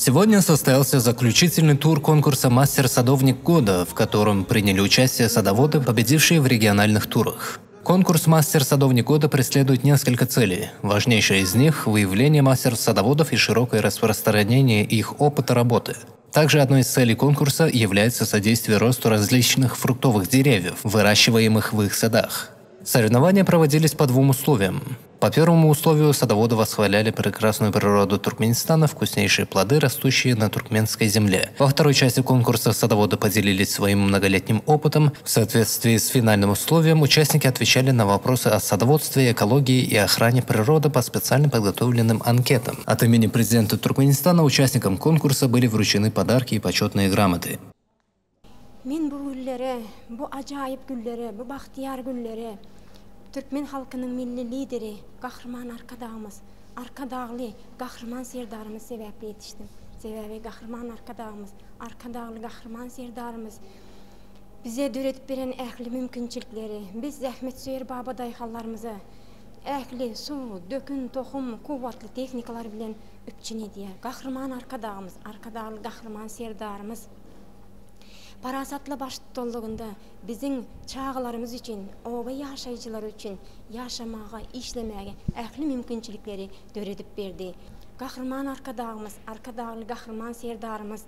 Сегодня состоялся заключительный тур конкурса «Мастер-садовник года», в котором приняли участие садоводы, победившие в региональных турах. Конкурс «Мастер-садовник года» преследует несколько целей. Важнейшая из них – выявление мастер-садоводов и широкое распространение их опыта работы. Также одной из целей конкурса является содействие росту различных фруктовых деревьев, выращиваемых в их садах. Соревнования проводились по двум условиям. По первому условию садоводы восхваляли прекрасную природу Туркменистана, вкуснейшие плоды, растущие на туркменской земле. Во второй части конкурса садоводы поделились своим многолетним опытом. В соответствии с финальным условием участники отвечали на вопросы о садоводстве, экологии и охране природы по специально подготовленным анкетам. От имени президента Туркменистана участникам конкурса были вручены подарки и почетные грамоты. Türkmen halkının milli lideri, kahraman arkadağlı, kahraman serdarımız sebeple yetiştim. Sebebi kahraman arkadağlı kahraman serdarımız bize döretip veren ehli mümkünçülükleri, biz zahmet baba dayhallarımızı, ehli su, dökün, tohum, kuvvetli teknikalar bilen öpçün ediyor. Kahraman arkadağlı kahraman serdarımız parasatlı baştolluğunda bizim çağlarımız için, oba yaşayıcılar için yaşamağa, işlemeye ehli mümkünçülükleri döredip verdi. Kahraman arkadağlı kahraman serdarımız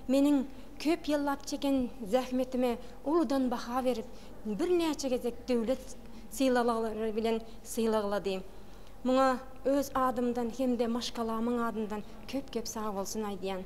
menin köp yıllap çeken zahmetime uludan baha verip bir neçe gezek devlet sıylaları bilen sıylagladı. Buna öz adımdan hem de maşkalamın adından köp sağ olsun aydiyan.